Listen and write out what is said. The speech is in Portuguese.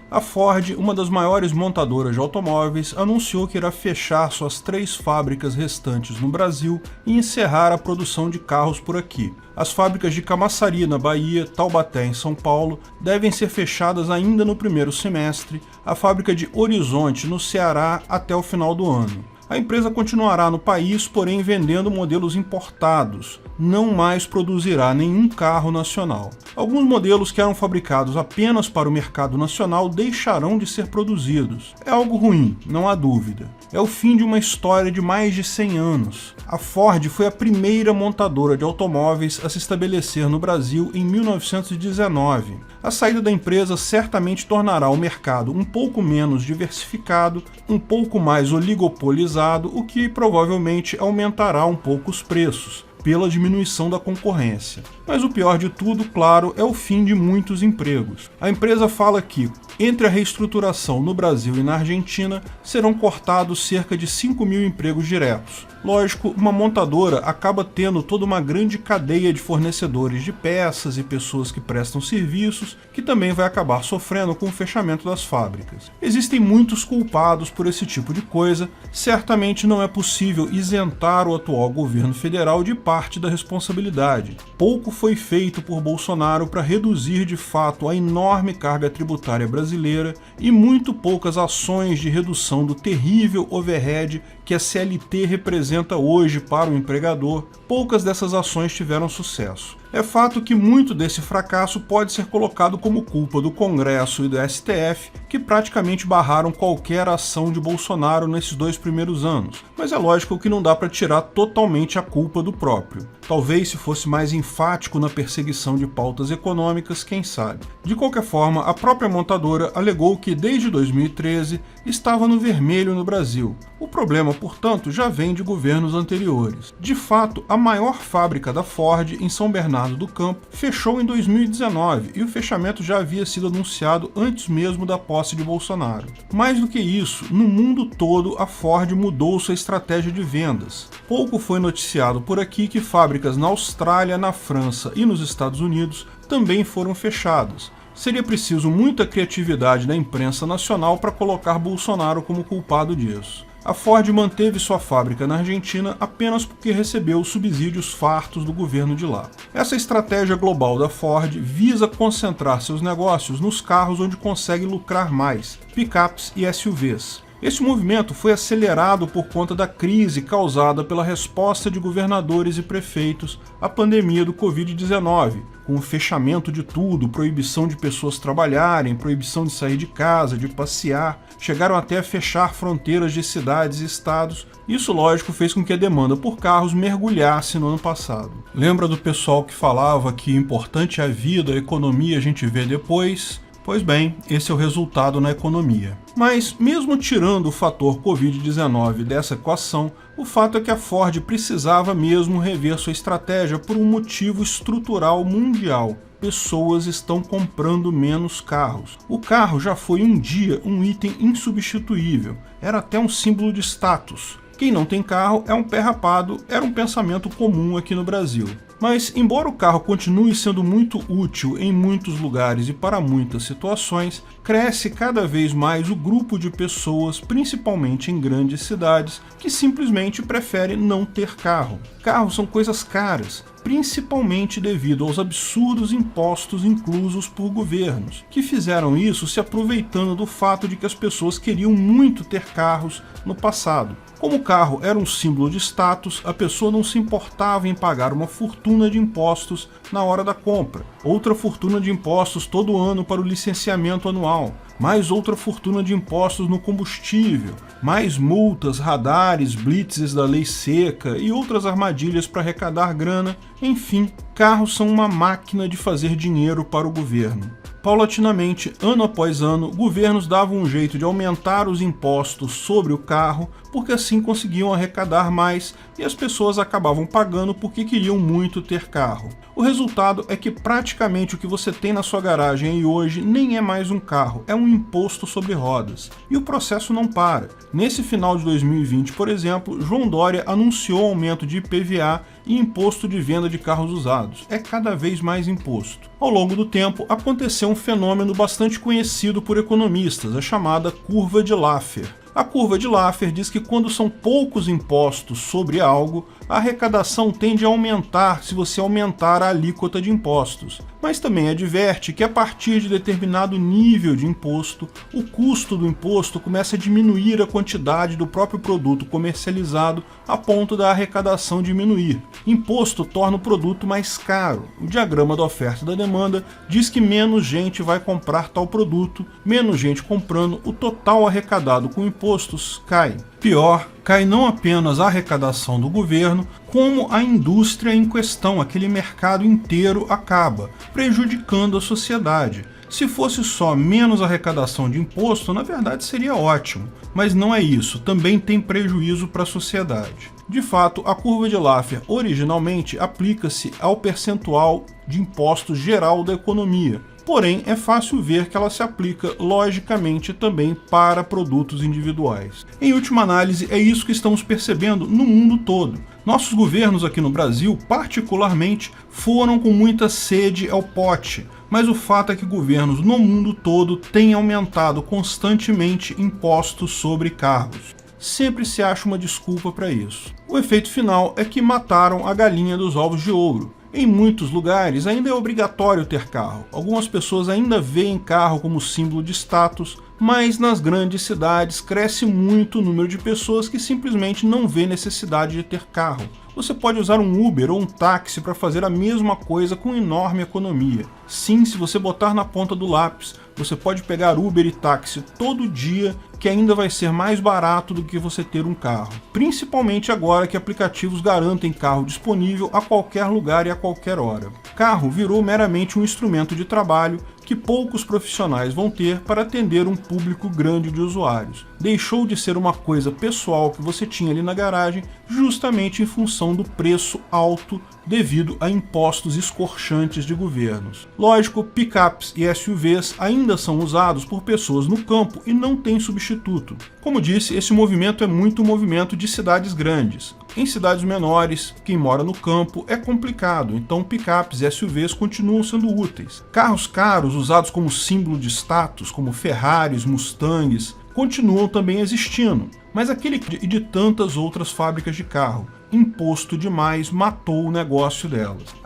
A Ford, uma das maiores montadoras de automóveis, anunciou que irá fechar suas 3 fábricas restantes no Brasil e encerrar a produção de carros por aqui. As fábricas de Camaçari, na Bahia, Taubaté, em São Paulo, devem ser fechadas ainda no primeiro semestre, a fábrica de Horizonte, no Ceará, até o final do ano. A empresa continuará no país, porém vendendo modelos importados. Não mais produzirá nenhum carro nacional. Alguns modelos que eram fabricados apenas para o mercado nacional deixarão de ser produzidos. É algo ruim, não há dúvida. É o fim de uma história de mais de 100 anos. A Ford foi a primeira montadora de automóveis a se estabelecer no Brasil em 1919. A saída da empresa certamente tornará o mercado um pouco menos diversificado, um pouco mais oligopolizado, o que provavelmente aumentará um pouco os preços, pela diminuição da concorrência. Mas o pior de tudo, claro, é o fim de muitos empregos. A empresa fala que, entre a reestruturação no Brasil e na Argentina, serão cortados cerca de 5.000 empregos diretos. Lógico, uma montadora acaba tendo toda uma grande cadeia de fornecedores de peças e pessoas que prestam serviços, que também vai acabar sofrendo com o fechamento das fábricas. Existem muitos culpados por esse tipo de coisa, certamente não é possível isentar o atual governo federal de parte da responsabilidade. Pouco foi feito por Bolsonaro para reduzir de fato a enorme carga tributária brasileira e muito poucas ações de redução do terrível overhead que a CLT representa hoje para o empregador. Poucas dessas ações tiveram sucesso. É fato que muito desse fracasso pode ser colocado como culpa do Congresso e do STF, que praticamente barraram qualquer ação de Bolsonaro nesses 2 primeiros anos, mas é lógico que não dá para tirar totalmente a culpa do próprio. Talvez se fosse mais enfático na perseguição de pautas econômicas, quem sabe. De qualquer forma, a própria montadora alegou que desde 2013 estava no vermelho no Brasil. O problema, portanto, já vem de governos anteriores. De fato, a maior fábrica da Ford, em São Bernardo do Campo, fechou em 2019 e o fechamento já havia sido anunciado antes mesmo da posse de Bolsonaro. Mais do que isso, no mundo todo a Ford mudou sua estratégia de vendas. Pouco foi noticiado por aqui que fábricas na Austrália, na França e nos Estados Unidos também foram fechadas. Seria preciso muita criatividade da imprensa nacional para colocar Bolsonaro como culpado disso. A Ford manteve sua fábrica na Argentina apenas porque recebeu subsídios fartos do governo de lá. Essa estratégia global da Ford visa concentrar seus negócios nos carros onde consegue lucrar mais, picapes e SUVs. Esse movimento foi acelerado por conta da crise causada pela resposta de governadores e prefeitos à pandemia do Covid-19, com o fechamento de tudo, proibição de pessoas trabalharem, proibição de sair de casa, de passear, chegaram até a fechar fronteiras de cidades e estados. Isso, lógico, fez com que a demanda por carros mergulhasse no ano passado. Lembra do pessoal que falava que importante é a vida, a economia a gente vê depois? Pois bem, esse é o resultado na economia. Mas, mesmo tirando o fator Covid-19 dessa equação, o fato é que a Ford precisava mesmo rever sua estratégia por um motivo estrutural mundial. Pessoas estão comprando menos carros. O carro já foi um dia um item insubstituível, era até um símbolo de status. Quem não tem carro é um pé rapado, era um pensamento comum aqui no Brasil. Mas, embora o carro continue sendo muito útil em muitos lugares e para muitas situações, cresce cada vez mais o grupo de pessoas, principalmente em grandes cidades, que simplesmente preferem não ter carro. Carros são coisas caras, principalmente devido aos absurdos impostos inclusos por governos, que fizeram isso se aproveitando do fato de que as pessoas queriam muito ter carros no passado. Como o carro era um símbolo de status, a pessoa não se importava em pagar uma fortuna de impostos na hora da compra, outra fortuna de impostos todo ano para o licenciamento anual, mais outra fortuna de impostos no combustível, mais multas, radares, blitzes da lei seca e outras armadilhas para arrecadar grana. Enfim, carros são uma máquina de fazer dinheiro para o governo. Paulatinamente, ano após ano, governos davam um jeito de aumentar os impostos sobre o carro, porque assim conseguiam arrecadar mais e as pessoas acabavam pagando porque queriam muito ter carro. O resultado é que praticamente o que você tem na sua garagem aí hoje nem é mais um carro, é um imposto sobre rodas. E o processo não para. Nesse final de 2020, por exemplo, João Dória anunciou aumento de IPVA e imposto de venda de carros usados. É cada vez mais imposto. Ao longo do tempo, aconteceu um fenômeno bastante conhecido por economistas, a chamada curva de Laffer. A curva de Laffer diz que quando são poucos impostos sobre algo, a arrecadação tende a aumentar se você aumentar a alíquota de impostos. Mas também adverte que a partir de determinado nível de imposto, o custo do imposto começa a diminuir a quantidade do próprio produto comercializado a ponto da arrecadação diminuir. Imposto torna o produto mais caro. O diagrama da oferta e da demanda diz que menos gente vai comprar tal produto, menos gente comprando, o total arrecadado com impostos cai. Pior, cai não apenas a arrecadação do governo, como a indústria em questão, aquele mercado inteiro acaba, prejudicando a sociedade. Se fosse só menos arrecadação de imposto, na verdade seria ótimo, mas não é isso, também tem prejuízo para a sociedade. De fato, a curva de Laffer originalmente aplica-se ao percentual de impostos geral da economia. Porém, é fácil ver que ela se aplica logicamente também para produtos individuais. Em última análise, é isso que estamos percebendo no mundo todo. Nossos governos aqui no Brasil, particularmente, foram com muita sede ao pote, mas o fato é que governos no mundo todo têm aumentado constantemente impostos sobre carros. Sempre se acha uma desculpa para isso. O efeito final é que mataram a galinha dos ovos de ouro. Em muitos lugares ainda é obrigatório ter carro. Algumas pessoas ainda veem carro como símbolo de status, mas nas grandes cidades cresce muito o número de pessoas que simplesmente não vê necessidade de ter carro. Você pode usar um Uber ou um táxi para fazer a mesma coisa com enorme economia. Sim, se você botar na ponta do lápis, você pode pegar Uber e táxi todo dia, que ainda vai ser mais barato do que você ter um carro. Principalmente agora que aplicativos garantem carro disponível a qualquer lugar e a qualquer hora. Carro virou meramente um instrumento de trabalho que poucos profissionais vão ter para atender um público grande de usuários. Deixou de ser uma coisa pessoal que você tinha ali na garagem, justamente em função do preço alto devido a impostos escorchantes de governos. Lógico, picapes e SUVs ainda são usados por pessoas no campo e não tem substituto. Como disse, esse movimento é muito movimento de cidades grandes. Em cidades menores, quem mora no campo é complicado, então picapes e SUVs continuam sendo úteis. Carros caros usados como símbolo de status, como Ferraris, Mustangs, continuam também existindo, mas aquele e de tantas outras fábricas de carro. Imposto demais matou o negócio delas.